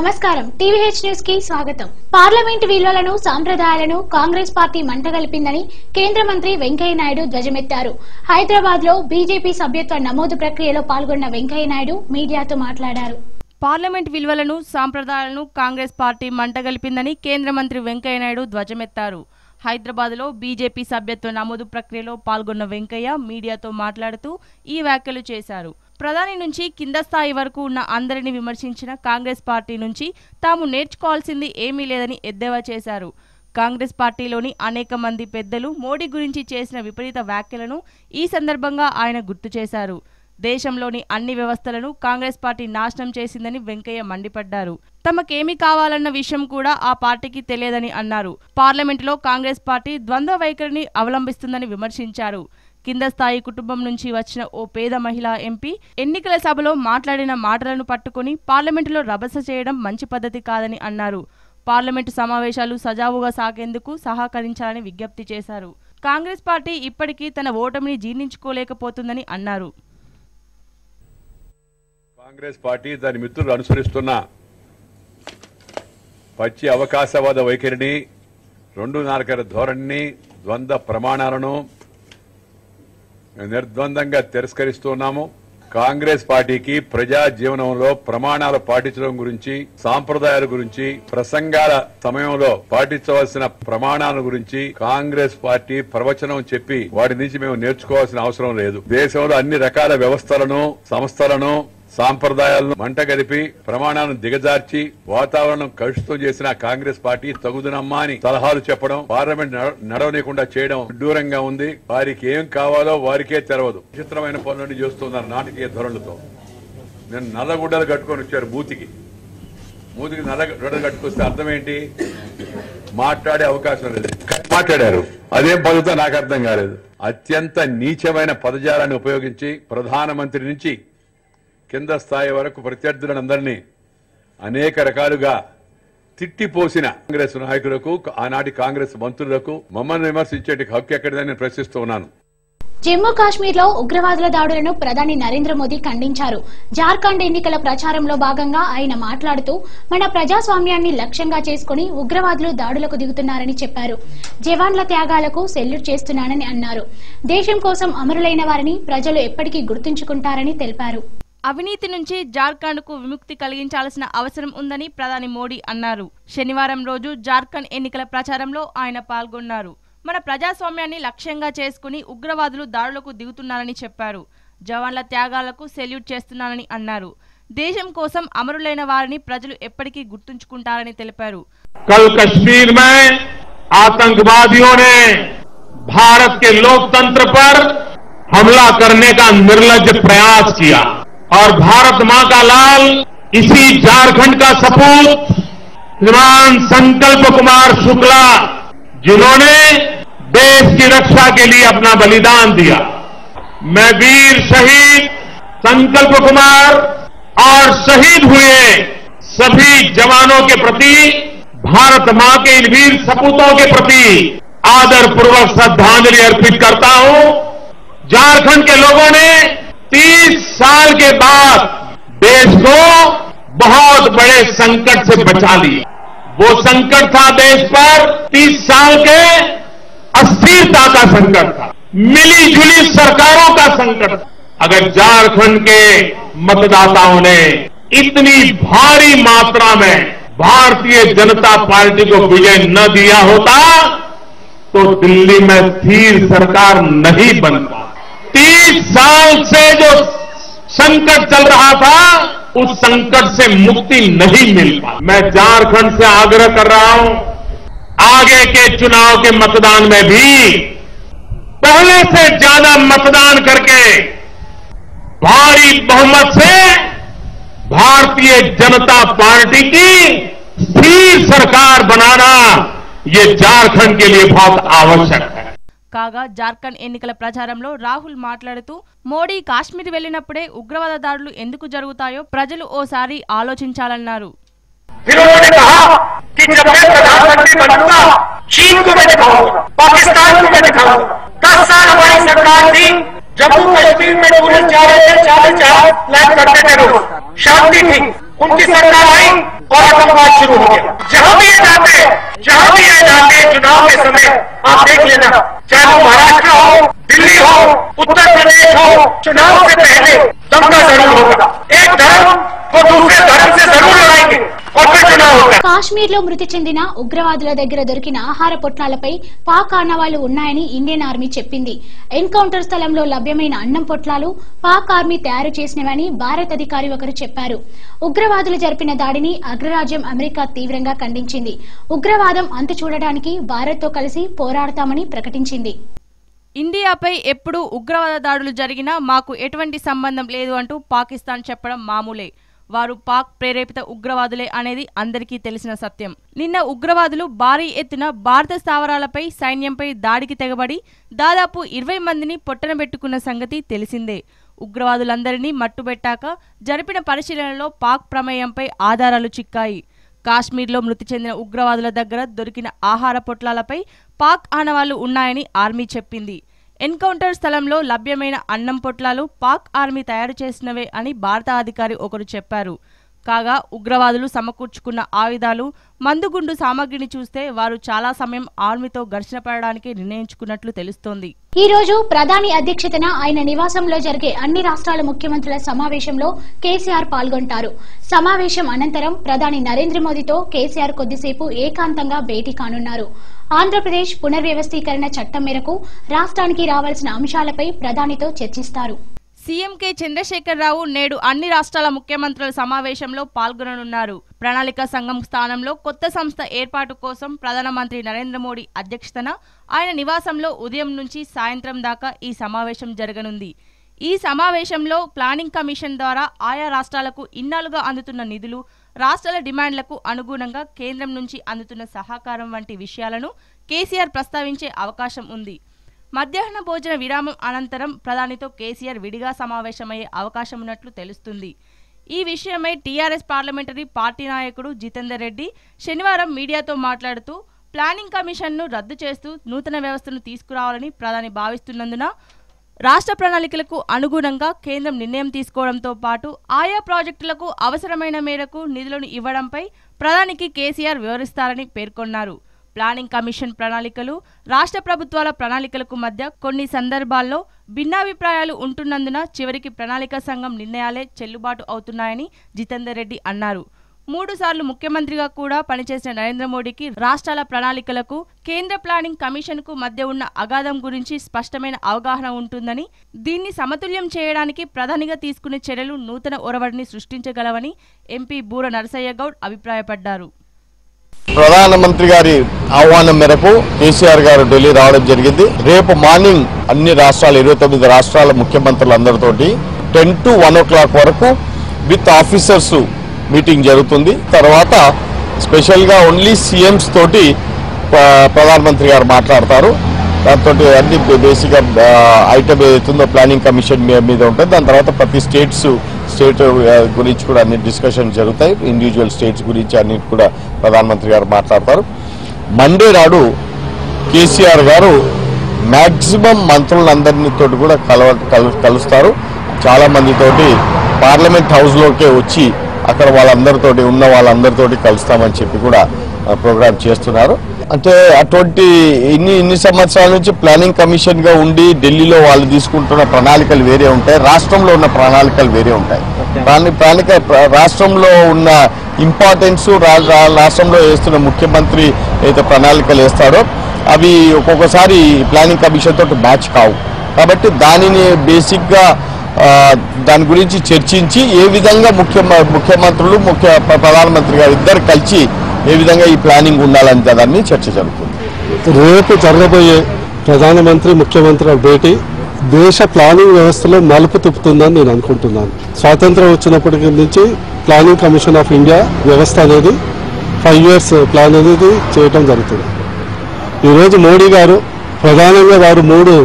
నమస్కారం టీవీహెచ్ న్యూస్ కి స్వాగతం। పార్లమెంట్ విలువలను సాంప్రదాయాలను కాంగ్రెస్ పార్టీ మంటగలిపిందని కేంద్ర మంత్రి వెంకయ్య నాయుడు ధ్వజమెత్తారు। హైదరాబాద్ లో బీజేపీ సభ్యత్వ నమోదు ప్రక్రియలో పాల్గొన్న వెంకయ్య నాయుడు మీడియాతో మాట్లాడారు। పార్లమెంట్ విలువలను సాంప్రదాయాలను కాంగ్రెస్ పార్టీ మంటగలిపిందని కేంద్ర మంత్రి వెంకయ్య నాయుడు ధ్వజమెత్తారు। హైదరాబాద్ లో బీజేపీ సభ్యత్వ నమోదు ప్రక్రియలో పాల్గొన్న వెంకయ్య మీడియాతో మాట్లాడుతూ ఈ వ్యాఖ్యలు చేశారు। ప్రధాని నుంచి కింద స్థాయి వరకు ఉన్న అందరిని విమర్శించిన కాంగ్రెస్ పార్టీ నుంచి తాము నేర్చుకోవాల్సింది ఏమీ లేదని ఎద్దేవా చేశారు। కాంగ్రెస్ పార్టీలోని అనేక మంది పెద్దలు మోడీ గురించి చేసిన విపరీత వ్యాఖ్యలను ఈ సందర్భంగా ఆయన గుర్తు చేశారు। దేశంలోని అన్ని వ్యవస్థలను కాంగ్రెస్ పార్టీ నాశనం చేసిందని వెంకయ్య మండిపడ్డారు। తమకేమి కావాలన్న విషయం కూడా ఆ పార్టీకి తెలియదని అన్నారు। పార్లమెంటులో కాంగ్రెస్ పార్టీ ద్వంద్వ వైఖరిని అవలంబిస్తుందని విమర్శించారు। కింద స్థాయి కుటుంబం నుంచి వచ్చిన ఓ పేద మహిళా ఎంపీ ఎన్నికల సభలో మాట్లాడిన మాటలను పట్టుకుని పార్లమెంటులో రభస చేయడం మంచి పద్ధతి కాదని అన్నారు। పార్లమెంటు సమావేశాలు సజావుగా సాగేందుకు సహకరించాలని విజ్ఞప్తి చేశారు। కాంగ్రెస్ పార్టీ ఇప్పటికీ తన ఓటమిని జీర్ణించుకోలేకపోతుందని అన్నారు। కాంగ్రెస్ పార్టీ దాని మిత్రులు అనుసరిస్తున్న పచ్చి అవకాశవాద వైఖరిని, రెండు నాలుకల ధోరణిని, ద్వంద్వ ప్రమాణాలను నిర్ద్వందంగా తిరస్కరిస్తున్నాము। కాంగ్రెస్ పార్టీకి ప్రజా జీవనంలో ప్రమాణాలు పాటించడం గురించి, సాంప్రదాయాల గురించి, ప్రసంగాల సమయంలో పాటించవలసిన ప్రమాణాల గురించి కాంగ్రెస్ పార్టీ ప్రవచనం చెప్పి వాటి నుంచి మేము నేర్చుకోవాల్సిన అవసరం లేదు। దేశంలో అన్ని రకాల వ్యవస్థలను, సంస్థలను, సాంప్రదాయాలను మంటగలిపి ప్రమాణాలను దిగజార్చి వాతావరణం కలుషితం చేసిన కాంగ్రెస్ పార్టీ తగుదనమ్మా అని సలహాలు చెప్పడం, పార్లమెంట్ నడవనీయకుండా చేయడం దూరంగా ఉంది। వారికి ఏం కావాలో వారికే తెలవదు। విచిత్రమైన పనులన్నీ చేస్తున్నారు నాటకీయ ధోరణులతో। నేను నల్లగుడ్డలు కట్టుకొని వచ్చారు మూతికి నల్లగుడ్డలు కట్టుకొస్తే అర్థం ఏంటి? మాట్లాడే అవకాశం లేదు, మాట్లాడారు। అదేం పద్ధతో నాకు అర్థం కాలేదు। అత్యంత నీచమైన పదజాలాన్ని ఉపయోగించి ప్రధానమంత్రి నుంచి కింద స్థాయి వరకు ప్రత్యర్థులందరినీ అనేక రకాలుగా తిట్టిపోసిన కాంగ్రెస్ నాయకులకు, ఆనాటి కాంగ్రెస్ మంత్రులకు మమ్మల్ని విమర్శించేటి హక్కు ఎక్కడిదని నేను ప్రశ్నిస్తూ ఉన్నాను। జమ్మూ కాశ్మీర్ లో ఉగ్రవాదుల దాడులను ప్రధాని నరేంద్ర మోదీ ఖండించారు। జార్ఖండ్ ఎన్నికల ప్రచారంలో భాగంగా ఆయన మాట్లాడుతూ మన ప్రజాస్వామ్యాన్ని లక్ష్యంగా చేసుకుని ఉగ్రవాదులు దాడులకు దిగుతున్నారని చెప్పారు। జవాన్ల త్యాగాలకు సెల్యూట్ చేస్తున్నానని అన్నారు। దేశం కోసం అమరులైన వారిని ప్రజలు ఎప్పటికీ గుర్తుంచుకుంటారని తెలిపారు। అవినీతి నుంచి జార్ఖండ్ కు విముక్తి కలిగించాల్సిన అవసరం ఉందని ప్రధాని మోడీ అన్నారు। శనివారం రోజు జార్ఖండ్ ఎన్నికల ప్రచారంలో ఆయన పాల్గొన్నారు। మన ప్రజాస్వామ్యాన్ని లక్ష్యంగా చేసుకుని ఉగ్రవాదులు దాడులకు దిగుతున్నారని చెప్పారు। జవాన్ల త్యాగాలకు సెల్యూట్ చేస్తున్నానని అన్నారు। దేశం కోసం అమరులైన వారిని ప్రజలు ఎప్పటికీ గుర్తుంచుకుంటారని తెలిపారు। కల్ కశ్मीर में आतंकवादियों ने भारत के लोकतंत्र पर हमला करने का निर्लज्ज प्रयास किया और भारत मां का लाल इसी झारखंड का सपूत श्रीमान संकल्प कुमार शुक्ला, जिन्होंने देश की रक्षा के लिए अपना बलिदान दिया। मैं वीर शहीद संकल्प कुमार और शहीद हुए सभी जवानों के प्रति, भारत मां के इन वीर सपूतों के प्रति आदरपूर्वक श्रद्धांजलि अर्पित करता हूं। झारखंड के लोगों ने 30 साल के बाद देश को बहुत बड़े संकट से बचा लिया। वो संकट था देश पर 30 साल के अस्थिरता का संकट था, मिली जुली सरकारों का संकट था। अगर झारखंड के मतदाताओं ने इतनी भारी मात्रा में भारतीय जनता पार्टी को विजय न दिया होता तो दिल्ली में स्थिर सरकार नहीं बनता। 30 साल से जो संकट चल रहा था उस संकट से मुक्ति नहीं मिल पाई। मैं झारखंड से आग्रह कर रहा हूं, आगे के चुनाव के मतदान में भी पहले से ज्यादा मतदान करके भारी बहुमत से भारतीय जनता पार्टी की स्थिर सरकार बनाना ये झारखंड के लिए बहुत आवश्यक है। కాగా జార్ఖండ్ ఎన్నికల ప్రచారంలో రాహుల్ మాట్లాడుతూ మోడీ కాశ్మీర్ వెళ్లినప్పుడే ఉగ్రవాద దాడులు ఎందుకు జరుగుతాయో ప్రజలు ఓసారి ఆలోచించాలన్నారు। जिन्होंने कहा कि जब मैं प्रधानमंत्री बनूंगा चीन को मैं दिखाऊंगा, पाकिस्तान को मैं दिखाऊंगा। 10 साल हमारी सरकार थी, जम्मू कश्मीर में पुलिस जा रहे थे, 40 लाख करते थे लोग, शांति थी, उनकी सरकार आई और आतंकवाद शुरू हो गया। जहां भी ये जाते चुनाव के समय आप देख लेना, चाहे वो महाराष्ट्र हो, दिल्ली हो, उत्तर प्रदेश हो, चुनाव से पहले दंगा जरूर होगा। एक धर्म को दूसरे धर्म से जरूर लड़ाएंगे और फिर चुनाव होगा। కాశ్మీర్లో మృతి చెందిన ఉగ్రవాదుల దగ్గర దొరికిన ఆహార పొట్లాలపై పాక్ ఆనవాళ్లు ఉన్నాయని ఇండియన్ ఆర్మీ చెప్పింది. ఎన్కౌంటర్ స్థలంలో లభ్యమైన అన్నం పొట్లాలు పాక్ ఆర్మీ తయారు చేసినవని భారత్ అధికారి ఒకరు చెప్పారు. ఉగ్రవాదులు జరిపిన దాడిని అగ్రరాజ్యం అమెరికా తీవ్రంగా ఖండించింది. ఉగ్రవాదం అంతు చూడడానికి భారత్తో కలిసి పోరాడతామని ప్రకటించింది. ఇండియాపై ఎప్పుడు ఉగ్రవాద దాడులు జరిగినా మాకు ఎటువంటి సంబంధం లేదు అంటూ పాకిస్తాన్ చెప్పడం మామూలే. వారు పాక్ ప్రేరేపిత ఉగ్రవాదులే అనేది అందరికీ తెలిసిన సత్యం. నిన్న ఉగ్రవాదులు భారీ ఎత్తున భారత స్థావరాలపై సైన్యంపై దాడికి తెగబడి దాదాపు 20 మందిని పొట్టనబెట్టుకున్న సంగతి తెలిసిందే. ఉగ్రవాదులందరినీ మట్టుబెట్టాక జరిపిన పరిశీలనలో పాక్ ప్రమేయంపై ఆధారాలు చిక్కాయి. కాశ్మీర్లో మృతి చెందిన ఉగ్రవాదుల దగ్గర దొరికిన ఆహార పొట్లాలపై పాక్ ఆనవాళ్లు ఉన్నాయని ఆర్మీ చెప్పింది. ఎన్కౌంటర్ స్థలంలో లభ్యమైన అన్నం పొట్లాలు పాక్ ఆర్మీ తయారు చేసినవే అని భారత అధికారి ఒకరు చెప్పారు. కాగా ఉగ్రవాదులు సమకూర్చుకున్న ఆయుధాలు, మందుగుండు సామగ్రిని చూస్తే వారు చాలా సమయం ఆర్మీతో ఘర్షణ పడడానికి నిర్ణయించుకున్నట్లు తెలుస్తోంది. ఈ రోజు ప్రధాని అధ్యక్షతన ఆయన నివాసంలో జరిగే అన్ని రాష్ట్రాల ముఖ్యమంత్రుల సమావేశంలో కేసీఆర్ పాల్గొంటారు. సమావేశం అనంతరం ప్రధాని నరేంద్ర మోదీతో కేసీఆర్ కొద్దిసేపు ఏకాంతంగా భేటీ కానున్నారు. ఆంధ్రప్రదేశ్ పునర్వ్యవస్థీకరణ చట్టం మేరకు రాష్ట్రానికి రావాల్సిన అంశాలపై ప్రధానితో చర్చిస్తారు. సీఎం కె చంద్రశేఖరరావు నేడు అన్ని రాష్ట్రాల ముఖ్యమంత్రుల సమావేశంలో పాల్గొననున్నారు. ప్రణాళిక సంఘం స్థానంలో కొత్త సంస్థ ఏర్పాటు కోసం ప్రధానమంత్రి నరేంద్ర మోడీ అధ్యక్షతన ఆయన నివాసంలో ఉదయం నుంచి సాయంత్రం దాకా ఈ సమావేశం జరగనుంది. ఈ సమావేశంలో ప్లానింగ్ కమిషన్ ద్వారా ఆయా రాష్ట్రాలకు ఇన్నాళ్లుగా అందుతున్న నిధులు, రాష్ట్రాల డిమాండ్లకు అనుగుణంగా కేంద్రం నుంచి అందుతున్న సహకారం వంటి విషయాలను కేసీఆర్ ప్రస్తావించే అవకాశం ఉంది. మధ్యాహ్న భోజన విరామం అనంతరం ప్రధానితో కేసీఆర్ విడిగా సమావేశమయ్యే అవకాశం ఉన్నట్లు తెలుస్తుంది. ఈ విషయమై టీఆర్ఎస్ పార్లమెంటరీ పార్టీ నాయకుడు జితేందర్ రెడ్డి శనివారం మీడియాతో మాట్లాడుతూ ప్లానింగ్ కమిషన్ను రద్దు చేస్తూ నూతన వ్యవస్థను తీసుకురావాలని ప్రధాని భావిస్తున్నందున రాష్ట్ర ప్రణాళికలకు అనుగుణంగా కేంద్రం నిర్ణయం తీసుకోవడంతో పాటు ఆయా ప్రాజెక్టులకు అవసరమైన మేరకు నిధులను ఇవ్వడంపై ప్రధానికి కేసీఆర్ వివరిస్తారని పేర్కొన్నారు. ప్లానింగ్ కమిషన్ ప్రణాళికలు, రాష్ట్ర ప్రభుత్వాల ప్రణాళికలకు మధ్య కొన్ని సందర్భాల్లో భిన్నాభిప్రాయాలు ఉంటున్నందున చివరికి ప్రణాళిక సంఘం నిర్ణయాలే చెల్లుబాటు అవుతున్నాయని జితేందర్ రెడ్డి అన్నారు. 3 సార్లు ముఖ్యమంత్రిగా కూడా పనిచేసిన నరేంద్ర మోడీకి రాష్ట్రాల ప్రణాళికలకు, కేంద్ర ప్లానింగ్ కమిషన్కు మధ్య ఉన్న అగాధం గురించి స్పష్టమైన అవగాహన ఉంటుందని, దీన్ని సమతుల్యం చేయడానికి ప్రధానిగా తీసుకునే చర్యలు నూతన ఒరవడిని సృష్టించగలవని ఎంపీ బూర నరసయ్య గౌడ్ అభిప్రాయపడ్డారు. ప్రధానమంత్రి గారి ఆహ్వానం మేరకు కేసీఆర్ గారు ఢిల్లీ రావడం జరిగింది. రేపు మార్నింగ్ అన్ని రాష్ట్రాలు 29 రాష్ట్రాల ముఖ్యమంత్రులందరితోటి 10 to 1 o'clock వరకు విత్ ఆఫీసర్స్ మీటింగ్ జరుగుతుంది. తర్వాత స్పెషల్ గా ఓన్లీ సీఎంస్ తోటి ప్రధానమంత్రి గారు మాట్లాడతారు. దాంతో అన్ని బేసిక్ గా ఐటమ్ ఏదైతుందో ప్లానింగ్ కమిషన్ మీద ఉంటుంది. దాని తర్వాత ప్రతి స్టేట్ గురించి కూడా అన్ని డిస్కషన్ జరుగుతాయి. ఇండివిజువల్ స్టేట్స్ గురించి అన్నిటి కూడా ప్రధానమంత్రి గారు మాట్లాడతారు. మండే నాడు కేసీఆర్ గారు మ్యాక్సిమం మంత్రులందరితో కూడా కలుస్తారు. చాలా మందితోటి పార్లమెంట్ హౌస్ లోకే వచ్చి అక్కడ వాళ్ళందరితోటి కలుస్తామని చెప్పి కూడా ప్రోగ్రామ్ చేస్తున్నారు. అంటే అటువంటి ఇన్ని సంవత్సరాల నుంచి ప్లానింగ్ కమిషన్ గా ఉండి ఢిల్లీలో వాళ్ళు తీసుకుంటున్న ప్రణాళికలు వేరే ఉంటాయి, రాష్ట్రంలో ఉన్న ప్రణాళికలు వేరే ఉంటాయి. రాష్ట్రంలో ఉన్న ఇంపార్టెన్స్, రాష్ట్రంలో వేస్తున్న ముఖ్యమంత్రి అయితే ప్రణాళికలు వేస్తారో అవి ఒక్కొక్కసారి ప్లానింగ్ కమిషన్ తోటి మ్యాచ్ కావు. కాబట్టి దానిని బేసిక్ గా దాని గురించి చర్చించి ఏ విధంగా ముఖ్యమంత్రులు ప్రధానమంత్రి గారు ఇద్దరు కలిసి ఏ విధంగా ఈ ప్లానింగ్ ఉండాలని దాన్ని చర్చ జరుగుతుంది. రేపు జరగబోయే ప్రధానమంత్రి ముఖ్యమంత్రుల భేటీ దేశ ప్లానింగ్ వ్యవస్థలో మలుపు తిప్పుతుందని నేను అనుకుంటున్నాను. స్వాతంత్రం వచ్చినప్పటి నుంచి ప్లానింగ్ కమిషన్ ఆఫ్ ఇండియా వ్యవస్థ అనేది 5 years ప్లాన్ అనేది చేయటం జరుగుతుంది. ఈరోజు మోడీ గారు ప్రధానంగా వారు 3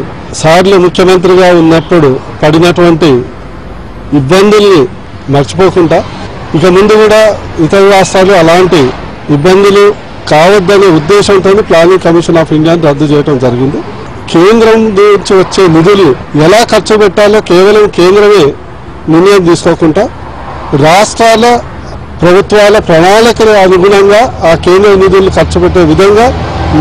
సార్లు ముఖ్యమంత్రిగా ఉన్నప్పుడు పడినటువంటి ఇబ్బందుల్ని మర్చిపోకుండా ఇక ముందు కూడా ఇతర రాష్ట్రాలు అలాంటి ఇబ్బందులు కావద్దనే ఉద్దేశంతో ప్లానింగ్ కమిషన్ ఆఫ్ ఇండియాని రద్దు చేయడం జరిగింది. కేంద్రం నుంచి వచ్చే నిధులు ఎలా ఖర్చు పెట్టాలో కేవలం కేంద్రమే నిర్ణయం తీసుకోకుండా రాష్ట్రాల ప్రభుత్వాల ప్రణాళికల అనుగుణంగా ఆ కేంద్ర నిధులు ఖర్చు పెట్టే విధంగా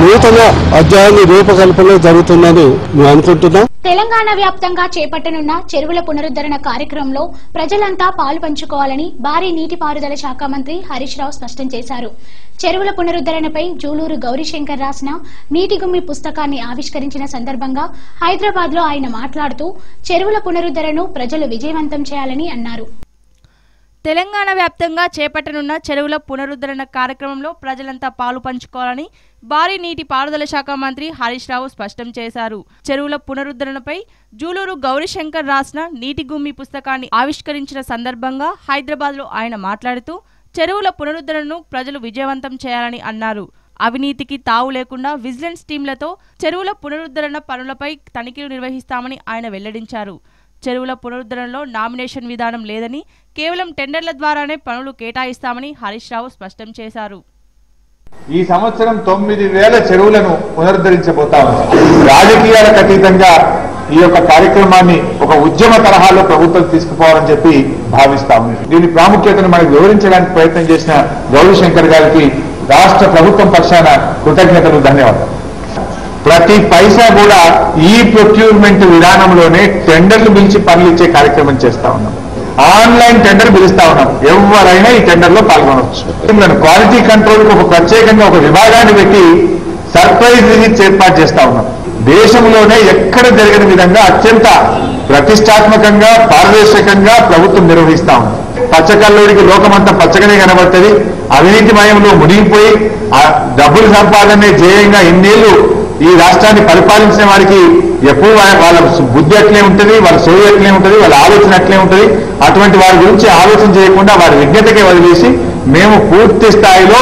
నూతన అధ్యాయాన్ని రూపకల్పన జరుగుతుందని మేము అనుకుంటున్నాం. తెలంగాణ వ్యాప్తంగా చేపట్టనున్న చెరువుల పునరుద్ధరణ కార్యక్రమంలో ప్రజలంతా పాలు పంచుకోవాలని భారీ నీటిపారుదల శాఖ మంత్రి హరీష్ రావు స్పష్టం చేశారు. చెరువుల పునరుద్ధరణపై జూలూరు గౌరీశంకర్ రాసిన నీటి గుమ్మి పుస్తకాన్ని ఆవిష్కరించిన సందర్భంగా హైదరాబాద్ లో ఆయన మాట్లాడుతూ చెరువుల పునరుద్ధరణను ప్రజలు విజయవంతం చేయాలని అన్నారు. తెలంగాణ వ్యాప్తంగా చేపట్టనున్న చెరువుల పునరుద్ధరణ కార్యక్రమంలో ప్రజలంతా పాలు పంచుకోవాలని భారీ నీటి పారుదల శాఖ మంత్రి హరీష్ రావు స్పష్టం చేశారు. చెరువుల పునరుద్ధరణపై జూలూరు గౌరీశంకర్ రాసిన నీటి గుమ్మి పుస్తకాన్ని ఆవిష్కరించిన సందర్భంగా హైదరాబాద్లో ఆయన మాట్లాడుతూ చెరువుల పునరుద్ధరణను ప్రజలు విజయవంతం చేయాలని అన్నారు. అవినీతికి తావు లేకుండా విజిలెన్స్ టీంలతో చెరువుల పునరుద్ధరణ పనులపై తనిఖీలు నిర్వహిస్తామని ఆయన వెల్లడించారు. చెరువుల పునరుద్ధరణలో నామినేషన్ విధానం లేదని కేవలం టెండర్ల ద్వారానే పనులు కేటాయిస్తామని హరీష్ రావు స్పష్టం చేశారు. ఈ సంవత్సరం 9,000 చెరువులను పునరుద్ధరించబోతా ఉన్నాం. రాజకీయాలకు అతీతంగా ఈ యొక్క కార్యక్రమాన్ని ఒక ఉద్యమ తరహాలో ప్రభుత్వం తీసుకుపోవాలని చెప్పి భావిస్తా ఉంది. దీని ప్రాముఖ్యతను మనకు వివరించడానికి ప్రయత్నం చేసిన గౌరీశంకర్ గారికి రాష్ట్ర ప్రభుత్వం పక్షాన కృతజ్ఞతలు, ధన్యవాదాలు. ప్రతి పైసా కూడా ఈ ప్రొక్యూర్మెంట్ విధానంలోనే టెండర్లు పిలిచి పనులు ఇచ్చే కార్యక్రమం చేస్తా ఉన్నాం. ఆన్లైన్ టెండర్ పిలుస్తా ఉన్నాం. ఎవరైనా ఈ టెండర్ లో పాల్గొనవచ్చు. క్వాలిటీ కంట్రోల్ కు ఒక ప్రత్యేకంగా ఒక విభాగాన్ని పెట్టి సర్ప్రైజ్ విజిట్స్ ఏర్పాటు చేస్తా ఉన్నాం. దేశంలోనే ఎక్కడ జరిగిన విధంగా అత్యంత ప్రతిష్టాత్మకంగా పారదర్శకంగా ప్రభుత్వం నిర్వహిస్తా ఉంది. పచ్చకల్లోడికి లోకమంతా పచ్చగానే కనబడుతుంది. అవినీతిమయంలో మునిగిపోయి ఆ డబ్బులు సంపాదనే ధ్యేయంగా ఇన్నేళ్లు ఈ రాష్ట్రాన్ని పరిపాలించిన వారికి ఎప్పుడు వాళ్ళ బుద్ధి అట్లే ఉంటుంది, వాళ్ళ సోయి అట్లే ఉంటుంది, వాళ్ళ ఆలోచన అట్లే ఉంటుంది. అటువంటి వారి గురించి ఆలోచన చేయకుండా వారి విజ్ఞతకే వదిలేసి మేము పూర్తి స్థాయిలో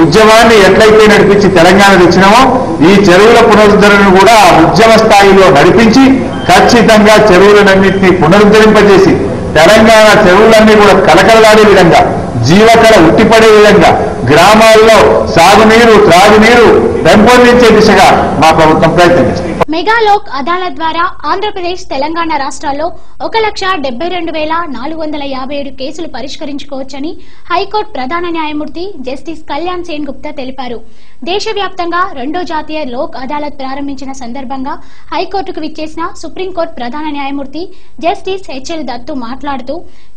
ఉద్యమాన్ని ఎట్లయితే నడిపించి తెలంగాణ తెచ్చినామో ఈ చెరువుల పునరుద్ధరణను కూడా ఆ ఉద్యమ స్థాయిలో నడిపించి ఖచ్చితంగా చెరువులన్నింటినీ పునరుద్ధరింపజేసి తెలంగాణ చెరువులన్నీ కూడా కలకలలాడే విధంగా, జీవకళ ఉట్టిపడే విధంగా గ్రామాల్లో సాగునీరు, త్రాగునీరు పెంపొందించే దిశగా మా ప్రభుత్వం ప్రయత్నం చేస్తుంది. మెగా లోక్ అదాలత్ ద్వారా ఆంధ్రప్రదేశ్, తెలంగాణ రాష్ట్రాల్లో 1,72,457 కేసులు పరిష్కరించుకోవచ్చని హైకోర్టు ప్రధాన న్యాయమూర్తి జస్టిస్ కళ్యాణ్ సేన్ గుప్తా తెలిపారు. దేశవ్యాప్తంగా 2వ జాతీయ లోక్ అదాలత్ ప్రారంభించిన సందర్భంగా హైకోర్టుకు విచ్చేసిన సుప్రీంకోర్టు ప్రధాన న్యాయమూర్తి జస్టిస్ హెచ్ఎల్ దత్తు మాట్లాడుతూ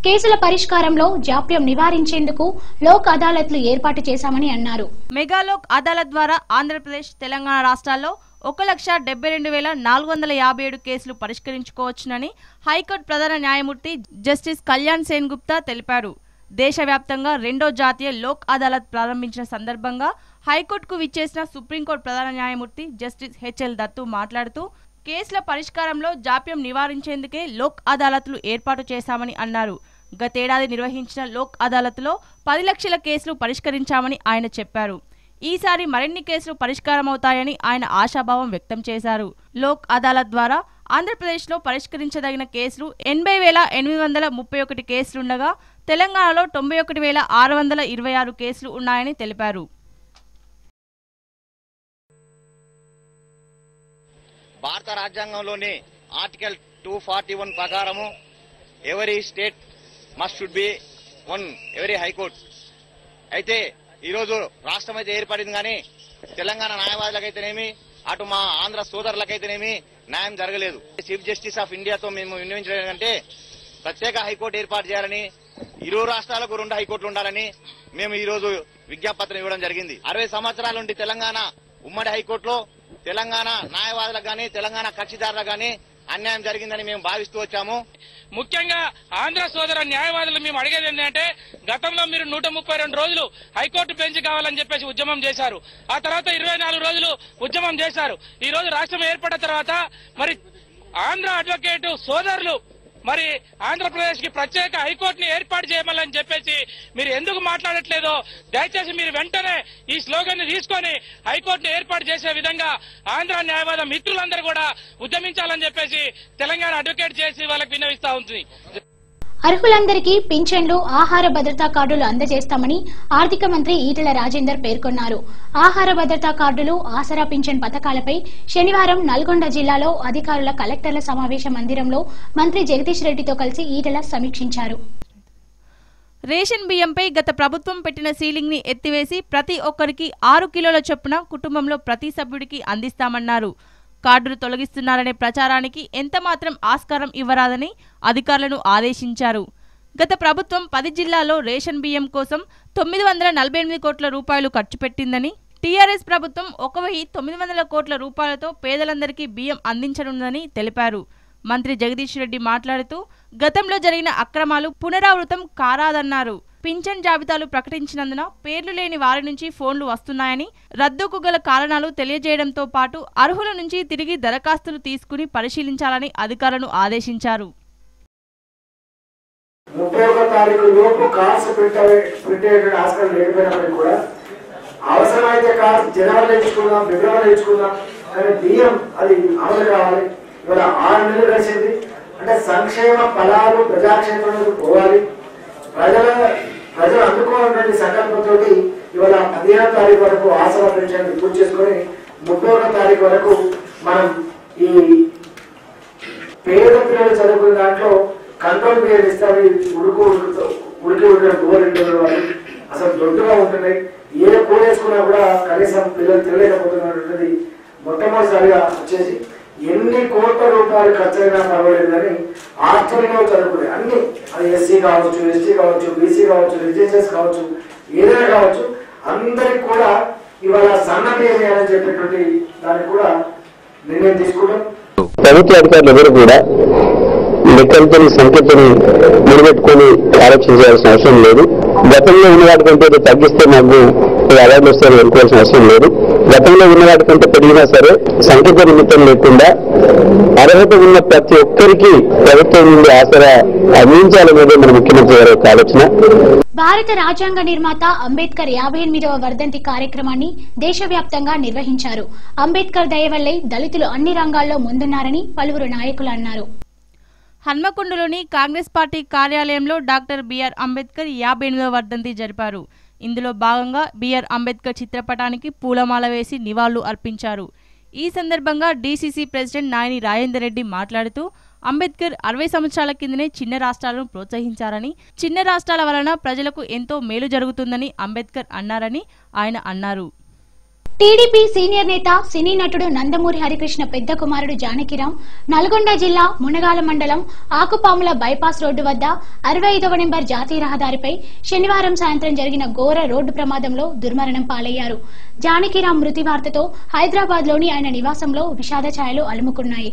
కేసుల పరిష్కారంలో జాప్యం నివారించేందుకు లోక్ అదాలత్లు ఏర్పాటు చేశామని అన్నారు. మెగా లోక్ అదాలత్ ద్వారా ఆంధ్రప్రదేశ్, తెలంగాణ రాష్ట్రాల్లో 1,72,457 కేసులు పరిష్కరించుకోవచ్చునని హైకోర్టు ప్రధాన న్యాయమూర్తి జస్టిస్ కళ్యాణ్ సేన్ గుప్తా తెలిపారు. దేశవ్యాప్తంగా 2వ జాతీయ లోక్ అదాలత్ ప్రారంభించిన సందర్భంగా హైకోర్టుకు విచ్చేసిన సుప్రీంకోర్టు ప్రధాన న్యాయమూర్తి జస్టిస్ హెచ్ఎల్ దత్తు మాట్లాడుతూ కేసుల పరిష్కారంలో జాప్యం నివారించేందుకే లోక్ అదాలత్లు ఏర్పాటు చేశామని అన్నారు. గతేడాది నిర్వహించిన లోక్ అదాలత్లో 10 లక్షల కేసులు పరిష్కరించామని ఆయన చెప్పారు. ఈసారి మరిన్ని కేసులు పరిష్కారమవుతాయని ఆయన ఆశాభావం వ్యక్తం చేశారు. లోక్ అదాలత్ ద్వారా ఆంధ్రప్రదేశ్లో పరిష్కరించదగిన కేసులు 80,831 కేసులుండగా తెలంగాణలో 91,626 కేసులు ఉన్నాయని తెలిపారు. భారత రాజ్యాంగంలోని ఆర్టికల్ 241 ప్రకారము every state must should be one every high court. అయితే ఈరోజు రాష్ట్రం అయితే ఏర్పడింది, కానీ తెలంగాణ న్యాయవాదులకైతేనేమి అటు మా ఆంధ్ర సోదరులకైతేనేమి న్యాయం జరగలేదు. చీఫ్ జస్టిస్ ఆఫ్ ఇండియాతో మేము విన్నవించడం ఏంటంటే ప్రత్యేక హైకోర్టు ఏర్పాటు చేయాలని, ఇరు రాష్ట్రాలకు 2 హైకోర్టులు ఉండాలని మేము ఈ రోజు విజ్ఞాపత్రం ఇవ్వడం జరిగింది. 60 సంవత్సరాల నుండి తెలంగాణ ఉమ్మడి హైకోర్టులో తెలంగాణ న్యాయవాదులకు గానీ తెలంగాణ కక్షిదారులకు గానీ అన్యాయం జరిగిందని మేము భావిస్తూ వచ్చాము. ముఖ్యంగా ఆంధ్ర సోదర న్యాయవాదులు మేము అడిగేది ఏంటంటే గతంలో మీరు 132 రోజులు హైకోర్టు బెంచ్ కావాలని చెప్పేసి ఉద్యమం చేశారు. ఆ తర్వాత 24 రోజులు ఉద్యమం చేశారు. ఈ రోజు రాష్ట్రం ఏర్పడిన తర్వాత మరి ఆంధ్ర అడ్వకేట్ సోదరులు మరి ఆంధ్రప్రదేశ్ కి ప్రత్యేక హైకోర్టుని ఏర్పాటు చేయమని చెప్పేసి మీరు ఎందుకు మాట్లాడట్లేదో దయచేసి మీరు వెంటనే ఈ స్లోగన్ ని తీసుకొని హైకోర్టుని ఏర్పాటు చేసే విధంగా ఆంధ్ర న్యాయవాద మిత్రులందరూ కూడా ఉద్యమించాలని చెప్పేసి తెలంగాణ అడ్వకేట్ చేసి వాళ్ళకి విన్నవిస్తా ఉంది. అర్హులందరికీ పింఛన్లు, ఆహార భద్రతా కార్డులు అందజేస్తామని ఆర్థిక మంత్రి ఈటెల రాజేందర్ పేర్కొన్నారు. ఆహార భద్రతా కార్డులు, ఆసరా పింఛన్ పథకాలపై శనివారం నల్గొండ జిల్లాలో అధికారుల కలెక్టర్ల సమావేశ మందిరంలో మంత్రి జగదీష్ రెడ్డితో కలిసి ఈటెల సమీక్షించారు. రేషన్ బియ్యంపై గత ప్రభుత్వం పెట్టిన సీలింగ్ ని ఎత్తివేసి ప్రతి ఒక్కరికి 6 కిలోల చొప్పున కుటుంబంలో ప్రతి సభ్యుడికి అందిస్తామన్నారు. కార్డులు తొలగిస్తున్నారనే ప్రచారానికి ఎంతమాత్రం ఆస్కారం ఇవ్వరాదని అధికారులను ఆదేశించారు. గత ప్రభుత్వం 10 జిల్లాల్లో రేషన్ బియ్యం కోసం 948 కోట్ల రూపాయలు ఖర్చు పెట్టిందని, టీఆర్ఎస్ ప్రభుత్వం 1900 కోట్ల రూపాయలతో పేదలందరికీ బియ్యం అందించనుందని తెలిపారు. మంత్రి జగదీష్ రెడ్డి మాట్లాడుతూ గతంలో జరిగిన అక్రమాలు పునరావృతం కారాదన్నారు. పింఛన్ జాబితాలు ప్రకటించినందున పేర్లు లేని వారి నుంచి ఫోన్లు వస్తున్నాయని, రద్దుకు గల కారణాలు తెలియజేయడంతో పాటు అర్హుల నుంచి తిరిగి దరఖాస్తులు తీసుకుని పరిశీలించాలని అధికారులను ఆదేశించారు. 31వ తారీఖు లోపు కార్డ్స్ ప్రింట్ ఆస్కారం లేకపోయినప్పటికీ కూడా అవసరమైతే కార్డ్స్ జనవరిలో ఇచ్చుకుందాం, ఫిబ్రవరిలో ఇచ్చుకుందాం, కానీ బియ్యం అది అమలు కావాలి. ఇవాళ 6 నెలలు కలిసింది అంటే సంక్షేమ ఫలాలు ప్రజాక్షేత్రంలో పోవాలి. ప్రజలు అందుకోవాలనే సంకల్పంతో ఇవాళ 15వ తారీఖు వరకు ఆసరా పెన్షన్ పూర్తి చేసుకుని 31వ తారీఖు వరకు మనం ఈ పేద పిల్లలు చదువుకునే దాంట్లో కంట్రోల్ పీరియడ్ ఇస్తాం. ఉడికి గోరెండు వాళ్ళు అసలు దొడ్డుగా ఉంటున్నాయి. ఏ కూడేసుకున్నా కూడా కనీసం పిల్లలు తెలియకపోతున్నటువంటిది మొట్టమొదటిసారిగా వచ్చేసి ఎన్ని కోట్ల రూపాయలు ఖర్చు అయినా పర్వాలేదు కానీ హాస్టల్లో చదువుకునే అన్ని, అది ఎస్సీ కావచ్చు, ఎస్టీ కావచ్చు, బీసీ కావచ్చు, రిలీజియస్ కావచ్చు, ఏదైనా కావచ్చు, అందరికి కూడా ఇవాళ సన్నబియ్యం వేయాలని చెప్పేటువంటి దానికి కూడా నిర్ణయం తీసుకుంటాం. ప్రభుత్వ అధికారులు ఎవరు కూడా లెక్కలతో సంఖ్యతని నిలబెట్టుకొని ఆలోచించాల్సిన అవసరం లేదు. గతంలో ఉన్న వాటికంటే తగ్గిస్తే మాకు అవార్డులు వస్తాయని అనుకోవాల్సిన అవసరం లేదు. గతంలో ఉన్న వాటికంటే పెరిగినా సరే సంఖ్యత నిమిత్తం లేకుండా అర్హత ఉన్న ప్రతి ఒక్కరికి ప్రభుత్వం నుండి ఆసరా అందించాలనేది మన ముఖ్యమంత్రి గారి యొక్క ఆలోచన. భారత రాజ్యాంగ నిర్మాత అంబేద్కర్ 58వ వర్ధంతి కార్యక్రమాన్ని దేశవ్యాప్తంగా నిర్వహించారు. అంబేద్కర్ దయ వల్లే దళితులు అన్ని రంగాల్లో ముందున్నారని పలువురు నాయకులు అన్నారు. హన్మకొండలోని కాంగ్రెస్ పార్టీ కార్యాలయంలో డాక్టర్ బిఆర్ అంబేద్కర్ 58వ వర్ధంతి జరిపారు. ఇందులో భాగంగా బిఆర్ అంబేద్కర్ చిత్రపటానికి పూలమాల వేసి నివాళులు అర్పించారు. ఈ సందర్భంగా డీసీసీ ప్రెసిడెంట్ నాయని రాజేందర్ రెడ్డి మాట్లాడుతూ అంబేద్కర్ 60 సంవత్సరాల కిందనే చిన్న రాష్ట్రాలను ప్రోత్సహించారని, చిన్న రాష్ట్రాల వలన ప్రజలకు ఎంతో మేలు జరుగుతుందని అంబేద్కర్ అన్నారని ఆయన అన్నారు. టీడీపీ సీనియర్ నేత, సినీ నటుడు నందమూరి హరికృష్ణ పెద్ద కుమారుడు జానకిరాం నల్గొండ జిల్లా మునగాల మండలం ఆకుపాముల బైపాస్ రోడ్డు వద్ద 65వ నెంబర్ జాతీయ రహదారిపై శనివారం సాయంత్రం జరిగిన ఘోర రోడ్డు ప్రమాదంలో దుర్మరణం పాలయ్యారు. జానకిరాం మృతి వార్తతో హైదరాబాద్లోని ఆయన నివాసంలో విషాద ఛాయలు అలుముకున్నాయి.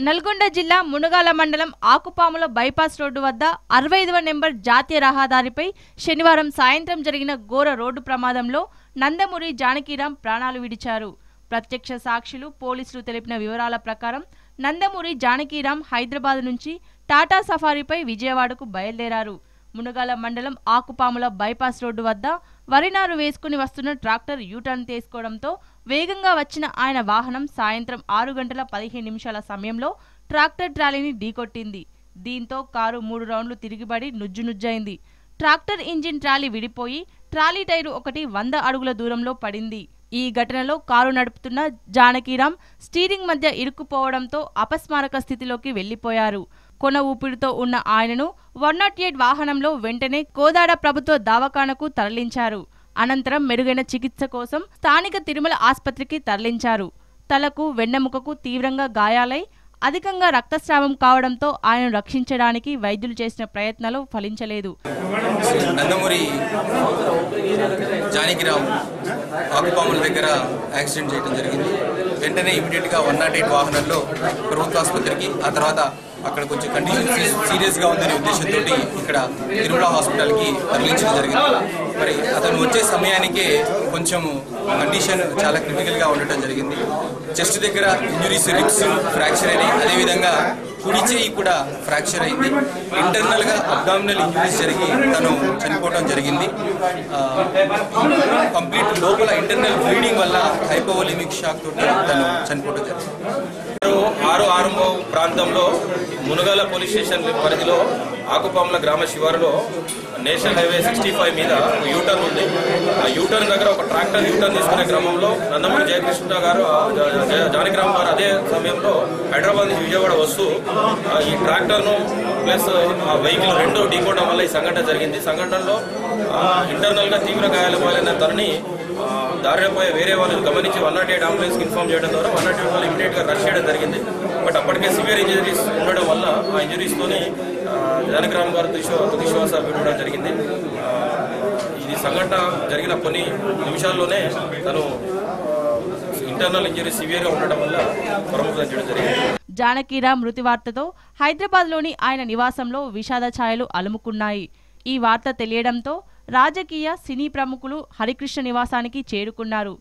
నల్గొండ జిల్లా మునగాల మండలం ఆకుపాముల బైపాస్ రోడ్డు వద్ద 65వ నెంబర్ జాతీయ రహదారిపై శనివారం సాయంత్రం జరిగిన ఘోర రోడ్డు ప్రమాదంలో నందమూరి జానకిరాం ప్రాణాలు విడిచారు. ప్రత్యక్ష సాక్షులు, పోలీసులు తెలిపిన వివరాల ప్రకారం నందమూరి జానకిరాం హైదరాబాద్ నుంచి టాటా సఫారీపై విజయవాడకు బయలుదేరారు. మునగాల మండలం ఆకుపాముల బైపాస్ రోడ్డు వద్ద వరినారు వేసుకుని వస్తున్న ట్రాక్టర్ యూటర్న్ తీసుకోవడంతో వేగంగా వచ్చిన ఆయన వాహనం సాయంత్రం 6 గంటల 15 నిమిషాల సమయంలో ట్రాక్టర్ ట్రాలీని ఢీకొట్టింది. దీంతో కారు 3 రౌండ్లు తిరిగిపడి నుజ్జునుజ్జైంది. ట్రాక్టర్ ఇంజిన్ ట్రాలీ విడిపోయి ట్రాలీ టైరు ఒకటి 100 అడుగుల దూరంలో పడింది. ఈ ఘటనలో కారు నడుపుతున్న జానకిరాం స్టీరింగ్ మధ్య ఇరుక్కుపోవడంతో అపస్మారక స్థితిలోకి వెళ్లిపోయారు. కొన ఊపిరితో ఉన్న ఆయనను 108 వాహనంలో వెంటనే కోదాడ ప్రభుత్వ దవాఖానకు తరలించారు. అనంతరం మెరుగైన చికిత్స కోసం స్థానిక తిరుమల ఆసుపత్రికి తరలించారు. తలకు, వెన్నెముకకు తీవ్రంగా గాయాలై అధికంగా రక్తస్రావం కావడంతో ఆయన రక్షించడానికి వైద్యులు చేసిన ప్రయత్నాలు ఫలించలేదు. నందమూరి జానకిరాం ఆకుపాముల దగ్గర యాక్సిడెంట్ చేయడం జరిగింది. వెంటనే ఇమీడియట్గా 108 వాహనంలో ప్రభుత్వ ఆసుపత్రికి, ఆ తర్వాత అక్కడ కొంచెం కండిషన్ సీరియస్గా ఉందనే ఉద్దేశంతో ఇక్కడ తిరుమల హాస్పిటల్కి తరలించడం జరిగింది. మరి అతను వచ్చే సమయానికే కొంచెం కండిషన్ చాలా క్రిటికల్గా ఉండటం జరిగింది. చెస్ట్ దగ్గర ఇంజురీస్, రిబ్స్ ఫ్రాక్చర్ అయినాయి. అదేవిధంగా కుడి చేయి కూడా ఫ్రాక్చర్ అయింది. ఇంటర్నల్గా అబ్డామినల్ ఇంజరీస్ జరిగి తను చనిపోవడం జరిగింది. కంప్లీట్ లోపల ఇంటర్నల్ బ్లీడింగ్ వల్ల హైపోవోలిమిక్ షాక్ తోటి తను చనిపోవడం జరిగింది. 6 ప్రాంతంలో మునగాల పోలీస్ స్టేషన్ పరిధిలో ఆకుపాముల గ్రామ శివారులో నేషనల్ హైవే 65 మీద యూటర్న్ ఉంది. ఆ యూటర్న్ దగ్గర ఒక ట్రాక్టర్ యూటర్న్ తీసుకునే క్రమంలో నందమూరి జయకృష్ణ గారు జానకిరామ్ గారు అదే సమయంలో హైదరాబాద్ నుంచి విజయవాడ వస్తూ ఈ ట్రాక్టర్ను ప్లస్ ఆ వెహికల్ రెండు ఢీకోవడం వల్ల ఈ సంఘటన జరిగింది. సంఘటనలో ఇంటర్నల్ గా తీవ్ర గాయాల పాలైన తనని దారిపై వేరే వాళ్ళు గమనించి 108 అంబులెన్స్ ఇన్ఫార్మ్ చేయడం ద్వారా 108 వాళ్ళు ఇమీడియట్ గా రష్ చేయడం జరిగింది. బట్ అప్పటికే సివియర్ ఇంజరీస్ ఉండడం వల్ల ఆ ఇంజరీస్ తోని జానకిరామ్ గారు తుదిశ్వాస విడవడం జరిగింది. ఇది సంఘటన జరిగిన కొన్ని నిమిషాల్లోనే తను ఇంటర్నల్ ఇంజరీ సివియర్ గా ఉండడం వల్ల ప్రముఖం చేయడం జరిగింది. జానకిరామ్ మృతి వార్తతో హైదరాబాద్లోని ఆయన నివాసంలో విషాద ఛాయలు అలుముకున్నాయి. ఈ వార్త తెలియడంతో రాజకీయ సినీ ప్రముఖులు హరికృష్ణ నివాసానికి చేరుకున్నారు.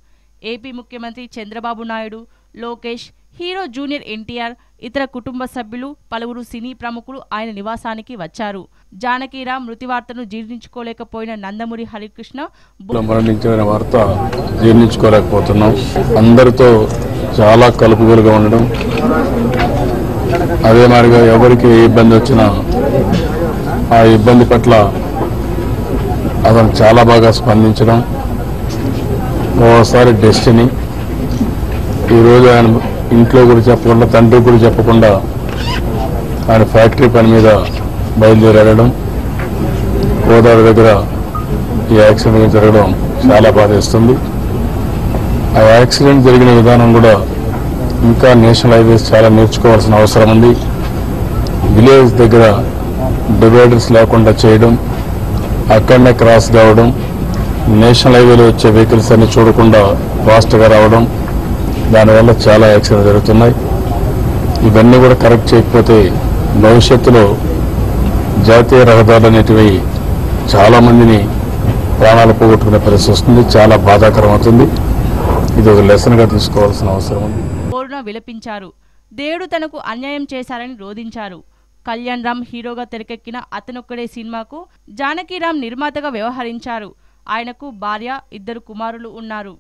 ఏపీ ముఖ్యమంత్రి చంద్రబాబు నాయుడు, లోకేష్, హీరో జూనియర్ ఎన్టీఆర్, ఇతర కుటుంబ సభ్యులు, పలువురు సినీ ప్రముఖులు ఆయన నివాసానికి వచ్చారు. జానకిరామ్ మృతి వార్తను జీర్ణించుకోలేకపోయిన నందమూరి హరికృష్ణ మరణించిన వార్త జీర్ణించుకోలేకపోతున్నాం. అందరితో చాలా కలుపుగోలుగా ఉండడం, అదే మాదిరిగా ఎవరికి ఏ ఇబ్బంది వచ్చినా ఆ ఇబ్బంది పట్ల అతను చాలా బాగా స్పందించడం, ఓసారి డెస్టినీ. ఈరోజు ఆయన ఇంట్లో కూడా చెప్పకుండా, తండ్రి కూడా చెప్పకుండా ఆయన ఫ్యాక్టరీ పని మీద బయలుదేరి వెళ్ళడం, గోదావరి దగ్గర ఈ యాక్సిడెంట్ జరగడం చాలా బాధేస్తుంది. ఆ యాక్సిడెంట్ జరిగిన విధానం కూడా ఇంకా నేషనల్ హైవేస్ చాలా నేర్చుకోవాల్సిన అవసరం ఉంది. విలేజ్ దగ్గర డివైడర్స్ లేకుండా చేయడం, అక్కడనే క్రాస్ కావడం, నేషనల్ హైవేలో వచ్చే వెహికల్స్ అన్ని చూడకుండా ఫాస్ట్గా రావడం, దానివల్ల చాలా యాక్సిడెంట్ జరుగుతున్నాయి. ఇవన్నీ కూడా కరెక్ట్ చేయకపోతే భవిష్యత్తులో జాతీయ రహదారులు అనేటివి చాలా మందిని ప్రాణాలు పోగొట్టుకునే పరిస్థితి వస్తుంది. చాలా బాధాకరం అవుతుంది. ఇది ఒక లెసన్గా తీసుకోవాల్సిన అవసరం ఉంది. విలపించారు. దేవుడు తనకు అన్యాయం చేశారని రోధించారు. కళ్యాణ్ రామ్ హీరోగా తెరకెక్కిన అతనొక్కడే సినిమాకు జానకిరామ్ నిర్మాతగా వ్యవహరించారు. ఆయనకు భార్య, 2 కుమారులు ఉన్నారు.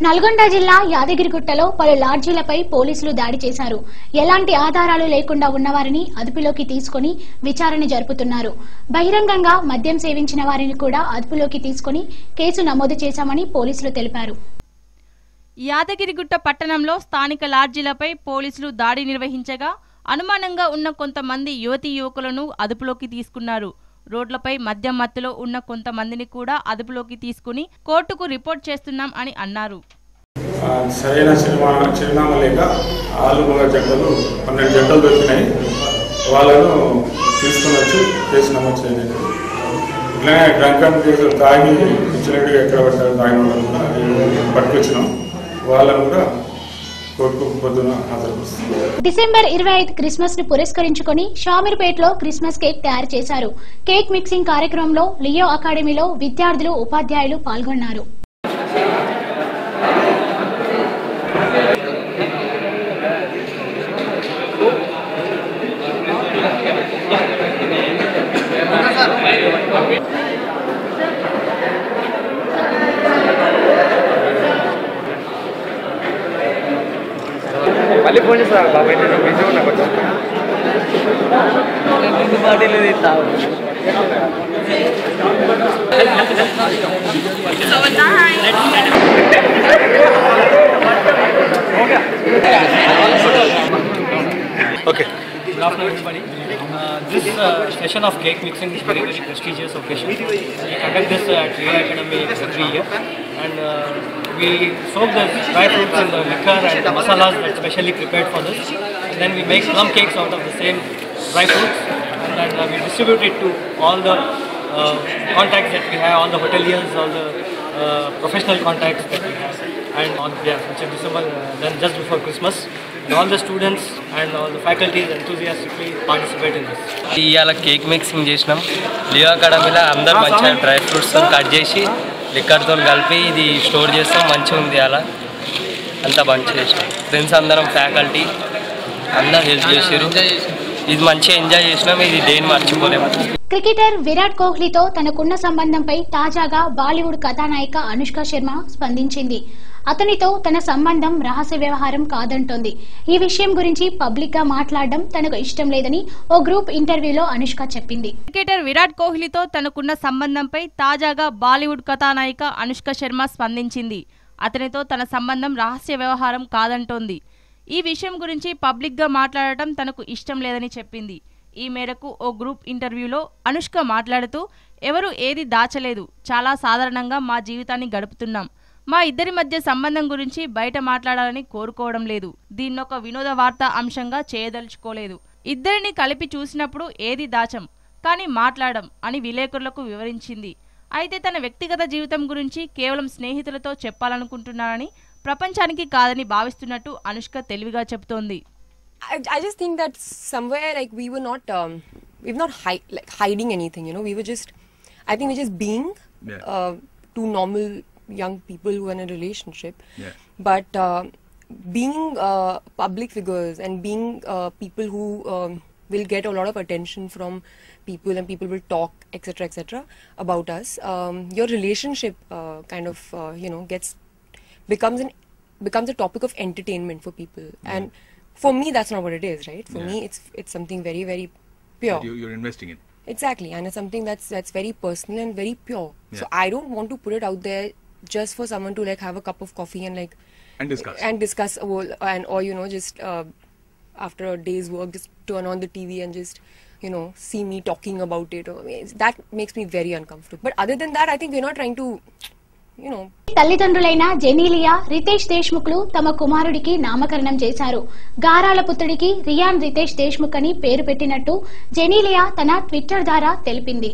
నల్గొండ జిల్లా యాదగిరిగుట్టలో పలు లాడ్జీలపై పోలీసులు దాడి చేశారు. ఎలాంటి ఆధారాలు లేకుండా ఉన్నవారిని అదుపులోకి తీసుకుని విచారణ జరుపుతున్నారు. బహిరంగంగా మద్యం సేవించిన వారిని కూడా అదుపులోకి తీసుకుని కేసు నమోదు చేశామని పోలీసులు తెలిపారు. యాదగిరిగుట్ట పట్టణంలో స్థానిక లాడ్జీలపై పోలీసులు దాడి నిర్వహించగా అనుమానంగా ఉన్న కొంతమంది యువతీ యువకులను అదుపులోకి తీసుకున్నారు. రోడ్లపై మద్యం మత్తులో ఉన్న కొంతమందిని కూడా అదుపులోకి తీసుకుని కోర్టుకు రిపోర్ట్ చేస్తున్నాం అని అన్నారు. సరైన చిరునామా లేక 6 జంటలు 12 జంటలు దొరికినాయి. వాళ్ళను తీసుకుని వచ్చి కేసు నమోదు చేయలేదు. ఇట్లానే డ్రంక్ అండ్ కేసులు తాగి ఇచ్చినట్టుగా ఎక్కడ పట్టారు తాగిన వాళ్ళు కూడా పట్టుకొచ్చినాం. వాళ్ళను కూడా డిసెంబర్ 25 క్రిస్మస్ ను పురస్కరించుకుని షామీర్పేటలో క్రిస్మస్ కేక్ తయారు చేశారు. కేక్ మిక్సింగ్ కార్యక్రమంలో లియో అకాడమీలో విద్యార్థులు, ఉపాధ్యాయులు పాల్గొన్నారు. మళ్ళీ ఫోన్ చేస్తారు బాబాయ్, నేను బిజీ ఉన్నా కొంచెం. బాడీలో తింటావు. Okay. Good afternoon, everybody. This session of cake mixing is very prestigious occasion. We conduct this at Rio Academy every year, and we soak the dry fruits and the liquor and the masalas that's specially prepared for this, and then we make plum cakes out of the same dry fruits, and then we distribute it to all the contacts that we have, all the hoteliers, all the professional contacts that we have. And on which is December, then just before Christmas, all the students and all the faculties enthusiastically participate in this. ఇవాళ cake mixing చేసినాం. Leo అకాడమీలో అందరు మంచిగా dry ఫ్రూట్స్తో cut చేసి లిక్కర్తో కలిపి ఇది store చేస్తాం. మంచిగా ఉంది. అలా అంతా మంచిగా చేసినాం. ఫ్రెండ్స్ అందరం ఫ్యాకల్టీ అందరూ హెల్ప్ చేసారు. ఇది మంచిగా ఎంజాయ్ చేసినాం. ఇది దేని మర్చిపోలేము. క్రికెటర్ విరాట్ కోహ్లీతో తనకున్న సంబంధంపై తాజాగా బాలీవుడ్ కథానాయిక అనుష్క శర్మ స్పందించింది. అతనితో తన సంబంధం రహస్య వ్యవహారం కాదంటోంది. ఈ విషయం గురించి పబ్లిక్ గా మాట్లాడడం తనకు ఇష్టం లేదని ఓ గ్రూప్ ఇంటర్వ్యూలో అనుష్క చెప్పింది. క్రికెటర్ విరాట్ కోహ్లీతో తనకున్న సంబంధంపై తాజాగా బాలీవుడ్ కథానాయిక అనుష్క శర్మ స్పందించింది. అతనితో తన సంబంధం రహస్య వ్యవహారం కాదంటోంది. ఈ విషయం గురించి పబ్లిక్ గా మాట్లాడటం తనకు ఇష్టం లేదని చెప్పింది. ఈ మేరకు ఓ గ్రూప్ ఇంటర్వ్యూలో అనుష్క మాట్లాడుతూ, ఎవరు ఏది దాచలేదు, చాలా సాధారణంగా మా జీవితాన్ని గడుపుతున్నాం. మా ఇద్దరి మధ్య సంబంధం గురించి బయట మాట్లాడాలని కోరుకోవడం లేదు. దీన్నొక వినోద వార్తా అంశంగా చేయదలుచుకోలేదు. ఇద్దరిని కలిపి చూసినప్పుడు ఏది దాచం, కానీ మాట్లాడం అని విలేకరులకు వివరించింది. అయితే తన వ్యక్తిగత జీవితం గురించి కేవలం స్నేహితులతో చెప్పాలనుకుంటున్నానని, ప్రపంచానికి కాదని భావిస్తున్నట్టు అనుష్క తెలివిగా చెబుతోంది. I just think that somewhere like we were not hiding anything, you know. We were just, I think we're just being two normal young people who are in a relationship. But being public figures and being people who will get a lot of attention from people and people will talk etc about us, your relationship kind of you know becomes a topic of entertainment for people. And for me that's not what it is, right? For me it's something very very pure that you're investing in. Exactly. And it's something that's very personal and very pure. So I don't want to put it out there just for someone to like have a cup of coffee and like discuss or you know just after a day's work just turn on the TV and just you know see me talking about it. That makes me very uncomfortable. But other than that I think we're not trying to you know. తల్లిదండ్రులైన Genelia, Riteish దేశ్ముఖ్లు తమ కుమారుడికి నామకరణం చేశారు. గారాల పుత్రుడికి rayon Riteish Deshmukh అని పేరు పెట్టినట్టు జెనీలియా తన Twitter ద్వారా తెలిపింది.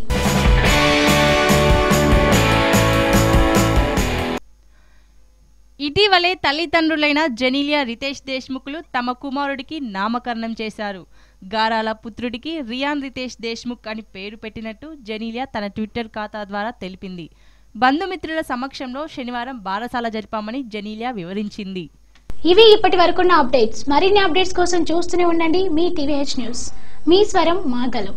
ఇటీవలే తల్లిదండ్రులైన జెనీలియా, రితేష్ దేశ్ముఖ్లు తమ కుమారుడికి నామకరణం చేశారు. గారాల పుత్రుడికి రియాన్ రితేష్ దేశ్ముఖ్ అని పేరు పెట్టినట్టు జెనీలియా తన ట్విట్టర్ ఖాతా ద్వారా తెలిపింది. బంధుమిత్రుల సమక్షంలో శనివారం బారసాల జరిపామని జెనీలియా వివరించింది. ఇవి ఇప్పటి వరకున్న అప్డేట్స్. మరిన్ని అప్డేట్స్ కోసం చూస్తూనే ఉండండి మీ TVH న్యూస్. మీ స్వరం మా గలం.